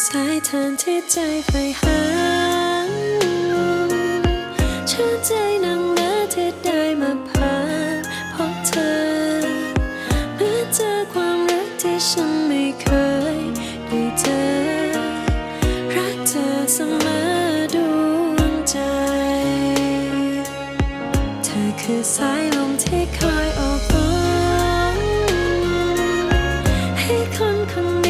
สายทานที่ใจใฝ่หาชื่นใจนักหนาที่ได้มาผ่านพบเธอเมื่อเจอความรักที่ฉันไม่เคยได้เจอรักเธอเสมอดวงใจเธอคือสายลมที่คอยโอบล้อมให้คนคน